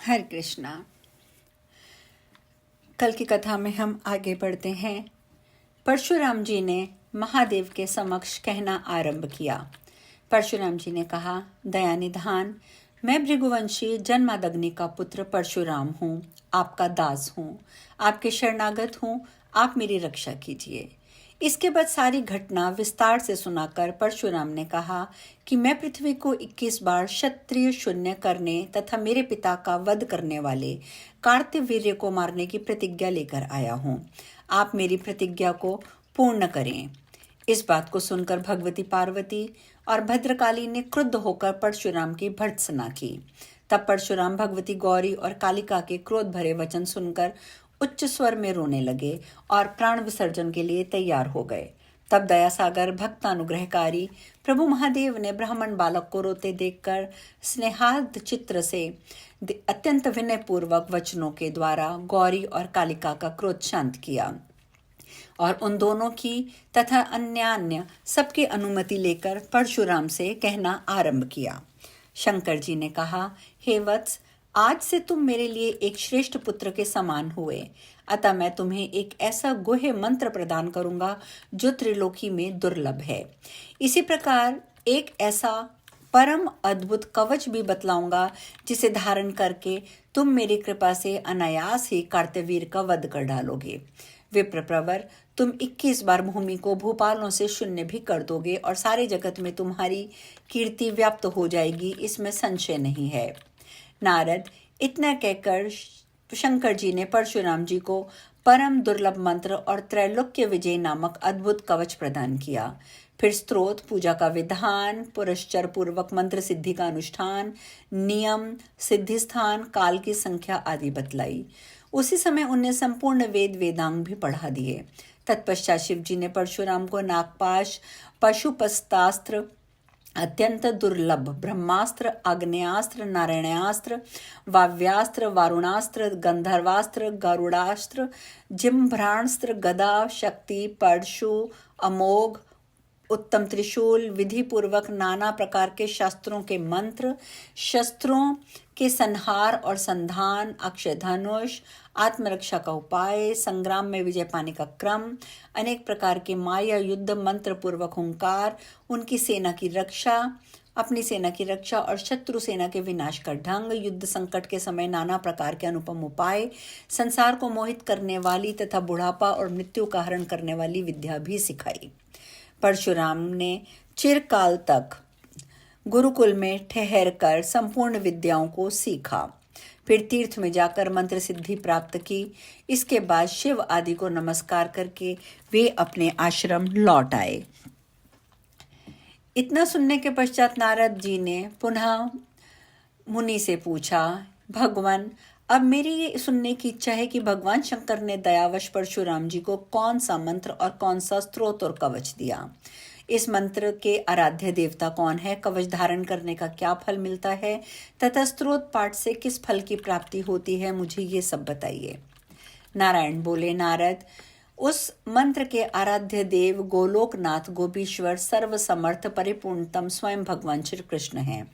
हरे कृष्णा। कल की कथा में हम आगे बढ़ते हैं। परशुराम जी ने महादेव के समक्ष कहना आरंभ किया। परशुराम जी ने कहा, दया निधान, मैं भृगुवंशी जन्मादग्नि का पुत्र परशुराम हूँ, आपका दास हूँ, आपके शरणागत हूँ, आप मेरी रक्षा कीजिए। इसके बाद सारी घटना विस्तार से सुनाकर परशुराम ने कहा कि मैं पृथ्वी को 21 बार क्षत्रिय शून्य करने तथा मेरे पिता का वध करने वाले कार्तवीर्य को मारने की प्रतिज्ञा लेकर आया हूँ। आप मेरी प्रतिज्ञा को पूर्ण करें। इस बात को सुनकर भगवती पार्वती और भद्रकाली ने क्रुद्ध होकर परशुराम की भर्त्सना की। तब परशुराम भगवती गौरी और कालिका के क्रोध भरे वचन सुनकर उच्च स्वर में रोने लगे और प्राण विसर्जन के लिए तैयार हो गए। तब दयासागर भक्तानुग्रहकारी प्रभु महादेव ने ब्राह्मण बालक को रोते देखकर स्नेहार्द चित्र से अत्यंत विनयपूर्वक वचनों के द्वारा गौरी और कालिका का क्रोध शांत किया और उन दोनों की तथा अन्य सबकी अनुमति लेकर परशुराम से कहना आरंभ किया। शंकर जी ने कहा, हे वत्स, आज से तुम मेरे लिए एक श्रेष्ठ पुत्र के समान हुए, अतः मैं तुम्हें एक ऐसा गुह्य मंत्र प्रदान करूंगा जो त्रिलोकी में दुर्लभ है। इसी प्रकार एक ऐसा परम अद्भुत कवच भी बतलाऊंगा जिसे धारण करके तुम मेरी कृपा से अनायास ही कार्तवीर का वध कर डालोगे। विप्रप्रवर, तुम 21 बार भूमि को भूपालों से शून्य भी कर दोगे और सारे जगत में तुम्हारी कीर्ति व्याप्त हो जाएगी, इसमें संशय नहीं है। नारद, इतना कहकर शंकर जी ने परशुराम जी को परम दुर्लभ मंत्र और त्रैलोक्य विजय नामक अद्भुत कवच प्रदान किया। फिर स्तोत्र, पूजा का विधान, पुरश्चर पूर्वक मंत्र सिद्धि का अनुष्ठान, नियम, सिद्धि स्थान, काल की संख्या आदि बतलाई। उसी समय उन्हें संपूर्ण वेद वेदांग भी पढ़ा दिए। तत्पश्चात शिव जी ने परशुराम को नागपाश, पशुपस्तास्त्र, अत्यंत दुर्लभ ब्रह्मास्त्र, आग्नेयास्त्र, नारायणास्त्र, वाव्यास्त्र, वारुणास्त्र, गंधर्वास्त्र, गरुड़ास्त्र, जिम्भ्राणास्त्र, गदा, शक्ति, परशु, अमोघ, उत्तम त्रिशूल, विधि पूर्वक नाना प्रकार के शास्त्रों के मंत्र, शस्त्रों के संहार और संधान, अक्षय धनुष, आत्मरक्षा का उपाय, संग्राम में विजय पाने का क्रम, अनेक प्रकार के माया युद्ध, मंत्र पूर्वक हुंकार, उनकी सेना की रक्षा, अपनी सेना की रक्षा और शत्रु सेना के विनाश का ढंग, युद्ध संकट के समय नाना प्रकार के अनुपम उपाय, संसार को मोहित करने वाली तथा बुढ़ापा और मृत्यु का हरण करने वाली विद्या भी सिखाई। परशुराम ने चिरकाल तक गुरुकुल में ठहरकर संपूर्ण विद्याओं को सीखा, फिर तीर्थ में जाकर मंत्र सिद्धि प्राप्त की। इसके बाद शिव आदि को नमस्कार करके वे अपने आश्रम लौट आए। इतना सुनने के पश्चात नारद जी ने पुनः मुनि से पूछा, भगवान, अब मेरी ये सुनने की इच्छा है कि भगवान शंकर ने दयावश परशुराम जी को कौन सा मंत्र और कौन सा स्तोत्र और कवच दिया। इस मंत्र के आराध्य देवता कौन है, कवच धारण करने का क्या फल मिलता है तथा स्तोत्र पाठ से किस फल की प्राप्ति होती है, मुझे ये सब बताइए। नारायण बोले, नारद, उस मंत्र के आराध्य देव गोलोकनाथ, गोपीश्वर, सर्व समर्थ, परिपूर्णतम स्वयं भगवान श्री कृष्ण हैं।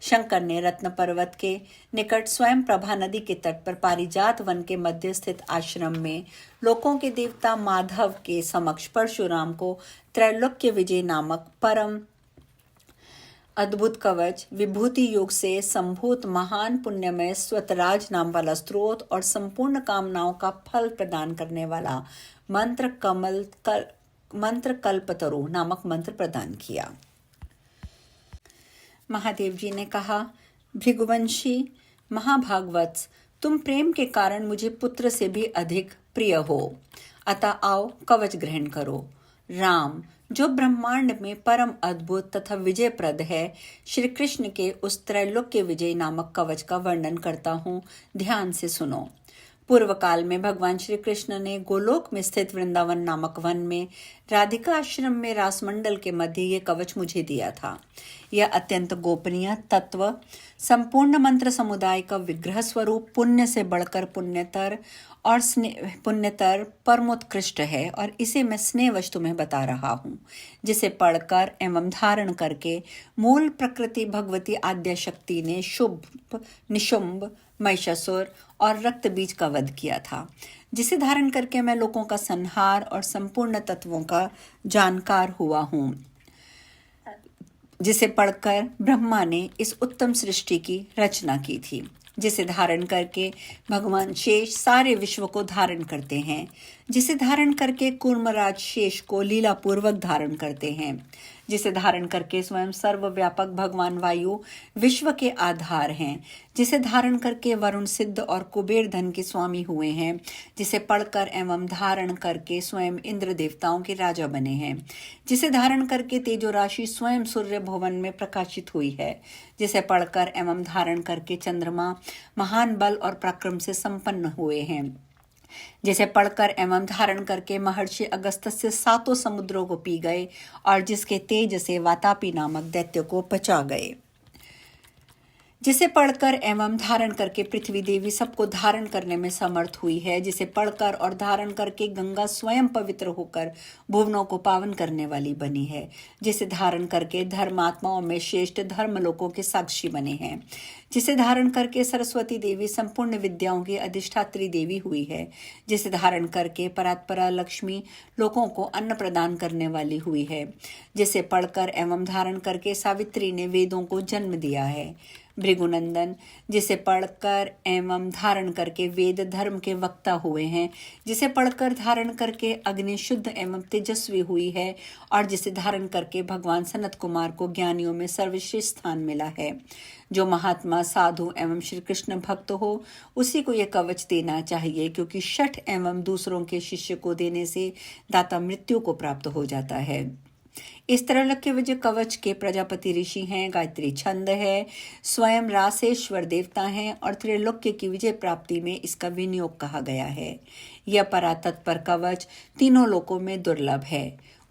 शंकर ने रत्न पर्वत के निकट स्वयं प्रभा नदी के तट पर पारिजात वन के मध्य स्थित आश्रम में लोकों के देवता माधव के समक्ष परशुराम को त्रैलोक्य विजय नामक परम अद्भुत कवच, विभूति योग से संभूत महान पुण्यमय स्वतराज नाम वाला स्त्रोत और संपूर्ण कामनाओं का फल प्रदान करने वाला मंत्र कल्पतरु नामक मंत्र प्रदान किया। महादेव जी ने कहा, भृगुवंशी महाभागवत्स, तुम प्रेम के कारण मुझे पुत्र से भी अधिक प्रिय हो, अतः आओ कवच ग्रहण करो। राम, जो ब्रह्मांड में परम अद्भुत तथा विजयप्रद है, श्री कृष्ण के उस त्रैलोक्य विजय नामक कवच का वर्णन करता हूँ, ध्यान से सुनो। पूर्व काल में भगवान श्री कृष्ण ने गोलोक में स्थित वृंदावन नामक वन में राधिका आश्रम में रासमंडल के मध्य ये कवच मुझे दिया था। यह अत्यंत गोपनीय तत्व संपूर्ण मंत्र समुदाय का विग्रह स्वरूप पुण्य से बढ़कर पुण्यतर और पुण्यतर परमोत्कृष्ट है, और इसे मैं स्नेहवश तुम्हें बता रहा हूँ, जिसे पढ़कर एवं धारण करके मूल प्रकृति भगवती आद्य शक्ति ने शुभ, निशुंभ, महिषासुर और रक्त बीज का वध किया था, जिसे धारण करके मैं लोगों का संहार और संपूर्ण तत्वों का जानकार हुआ हूँ, जिसे पढ़कर ब्रह्मा ने इस उत्तम सृष्टि की रचना की थी, जिसे धारण करके भगवान शेष सारे विश्व को धारण करते हैं, जिसे धारण करके कूर्मराज शेष को लीला पूर्वक धारण करते हैं, जिसे धारण करके स्वयं सर्वव्यापक भगवान वायु विश्व के आधार हैं, जिसे धारण करके वरुण सिद्ध और कुबेर धन के स्वामी हुए हैं, जिसे पढ़कर एवं धारण करके स्वयं इंद्र देवताओं के राजा बने हैं, जिसे धारण करके तेजो राशि स्वयं सूर्य भुवन में प्रकाशित हुई है, जिसे पढ़कर एवं धारण करके चंद्रमा महान बल और पराक्रम से संपन्न हुए हैं, जिसे पढ़कर एवं धारण करके महर्षि अगस्त्य से 7 समुद्रों को पी गए और जिसके तेज से वातापी नामक दैत्य को पचा गए, जिसे पढ़कर एवं धारण करके पृथ्वी देवी सबको धारण करने में समर्थ हुई है, जिसे पढ़कर और धारण करके गंगा स्वयं पवित्र होकर भुवनों को पावन करने वाली बनी है, जिसे धारण करके धर्मात्माओं में श्रेष्ठ धर्म लोकों के साक्षी बने हैं, जिसे धारण करके सरस्वती देवी संपूर्ण विद्याओं की अधिष्ठात्री देवी हुई है, जिसे धारण करके परात्परा लक्ष्मी लोगों को अन्न प्रदान करने वाली हुई है, जिसे पढ़कर एवं धारण करके सावित्री ने वेदों को जन्म दिया है, भृगुनंदन, जिसे पढ़कर एवं धारण करके वेद धर्म के वक्ता हुए हैं, जिसे पढ़कर धारण करके अग्नि शुद्ध एवं तेजस्वी हुई है, और जिसे धारण करके भगवान सनत कुमार को ज्ञानियों में सर्वश्रेष्ठ स्थान मिला है। जो महात्मा साधु एवं श्री कृष्ण भक्त हो उसी को यह कवच देना चाहिए, क्योंकि शठ एवं दूसरों के शिष्य को देने से दाता मृत्यु को प्राप्त हो जाता है। इस तरह के विजय कवच के प्रजापति ऋषि हैं, गायत्री छंद है, स्वयं रासेश्वर देवता हैं, और त्रैलोक्य की विजय प्राप्ति में इसका विनियोग कहा गया है। यह परातत्पर कवच तीनों लोकों में दुर्लभ है।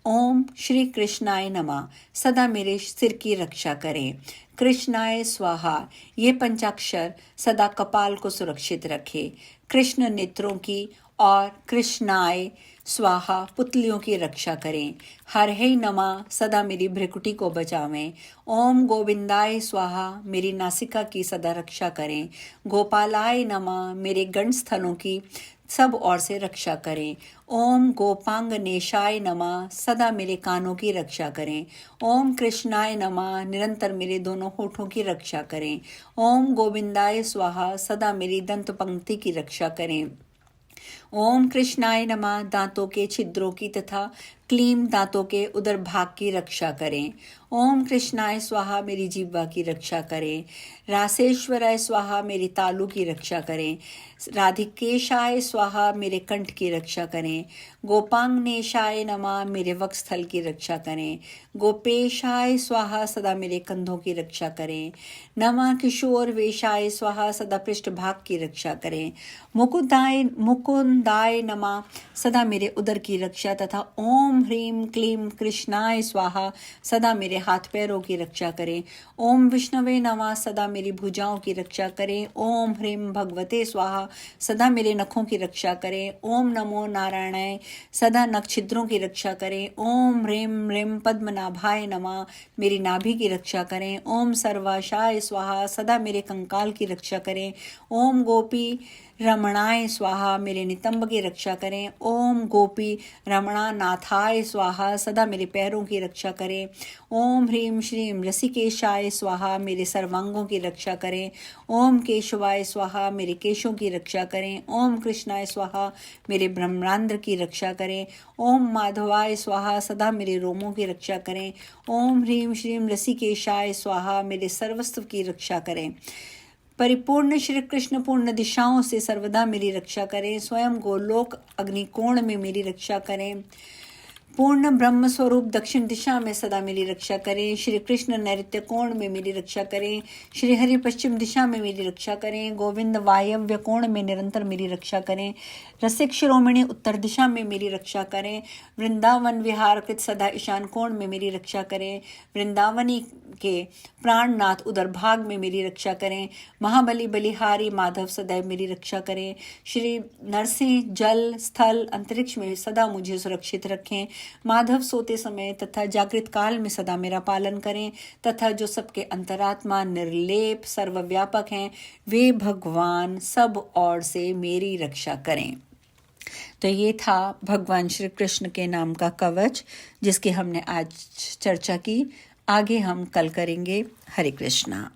ओम श्री कृष्णाय नमः, सदा मेरे सिर की रक्षा करें। कृष्णाय स्वाहा, ये पंचाक्षर सदा कपाल को सुरक्षित रखे। कृष्ण नेत्रों की और कृष्णाय स्वाहा पुतलियों की रक्षा करें। हरे नमः, सदा मेरी भ्रिकुटी को बचावें। ओम गोविंदाय स्वाहा, मेरी नासिका की सदा रक्षा करें। गोपालाय नमः, मेरे गंडस्थलों की सब ओर से रक्षा करें। ओम गोपांग नेशाय नमः, सदा मेरे कानों की रक्षा करें। ओम कृष्णाय नमः, निरंतर मेरे दोनों होठों की रक्षा करें। ओम गोविंदाय स्वाहा, सदा मेरी दंत पंक्ति की रक्षा करें। ओम कृष्णाय नमः, दांतों के छिद्रों की तथा क्लीम दांतों के उदर भाग की रक्षा करें। ओम कृष्णाय स्वाहा, मेरी जीवा की रक्षा करें। रासेश्वराय स्वाहा, मेरी तालु की रक्षा करें। राधिकेशाय स्वाहा, मेरे कंठ की रक्षा करें। गोपांगनेशाय नमः, मेरे वक्षस्थल की रक्षा करें। गोपेशाय स्वाहा, सदा मेरे कंधों की रक्षा करें। नमः किशोर वेशाय स्वाहा, सदा पृष्ठ भाग की रक्षा करें। मुकुंदाय नमः, सदा मेरे उदर की रक्षा तथा ओम ह्रीम क्लीम कृष्णाय स्वाहा, सदा मेरे हाथ पैरों की रक्षा करें। ओम विष्णवे नमः, सदा मेरी भुजाओं की रक्षा करें। ओम ह्रीम भगवते स्वाहा, सदा मेरे नखों की रक्षा करें। ओम नमो नारायणाय, सदा नख छिद्रों की रक्षा करें। ओम ह्रीम ह्रीम पद्मनाभाय नमः, मेरी नाभि की रक्षा करें। ओम सर्वाशाय स्वाहा, सदा मेरे कंकाल की रक्षा करें। ओम गोपी रमणाय स्वाहा, मेरे नितंब की रक्षा करें। ओम गोपी रमणा नाथाय स्वाहा, सदा मेरे पैरों की रक्षा करें। ओम ह्रीम श्रीम रसिकेशाय स्वाहा, मेरे सर्वांगों की रक्षा करें। ओम केशवाय स्वाहा, मेरे केशों की रक्षा करें। ओम कृष्णाय स्वाहा, मेरे ब्रह्मांड की रक्षा करें। ओम माधवाय स्वाहा, सदा मेरे रोमों की रक्षा करें। ओम ह्रीम श्रीम रसिकेशाय स्वाहा, मेरे सर्वस्व की रक्षा करें। परिपूर्ण श्री कृष्ण पूर्ण दिशाओं से सर्वदा मेरी रक्षा करें। स्वयं गोलोक अग्निकोण में मेरी रक्षा करें। पूर्ण ब्रह्म स्वरूप दक्षिण दिशा में सदा मेरी रक्षा करें। श्री कृष्ण नैऋत्य कोण में मेरी रक्षा करें। श्री हरि पश्चिम दिशा में मेरी रक्षा करें। गोविंद वायव्य कोण में निरंतर मेरी रक्षा करें। रसिक शिरोमणि उत्तर दिशा में मेरी रक्षा करें। वृंदावन विहारकृत सदा ईशान कोण में मेरी रक्षा करें। वृंदावनी के प्राणनाथ उदर भाग में मेरी रक्षा करें। महाबली बलिहारी माधव सदैव मेरी रक्षा करें। श्री नरसिंह जल स्थल अंतरिक्ष में सदा मुझे सुरक्षित रखें। माधव सोते समय तथा जागृत काल में सदा मेरा पालन करें तथा जो सबके अंतरात्मा निर्लेप सर्वव्यापक हैं वे भगवान सब ओर से मेरी रक्षा करें। तो ये था भगवान श्री कृष्ण के नाम का कवच जिसकी हमने आज चर्चा की। आगे हम कल करेंगे। हरे कृष्णा।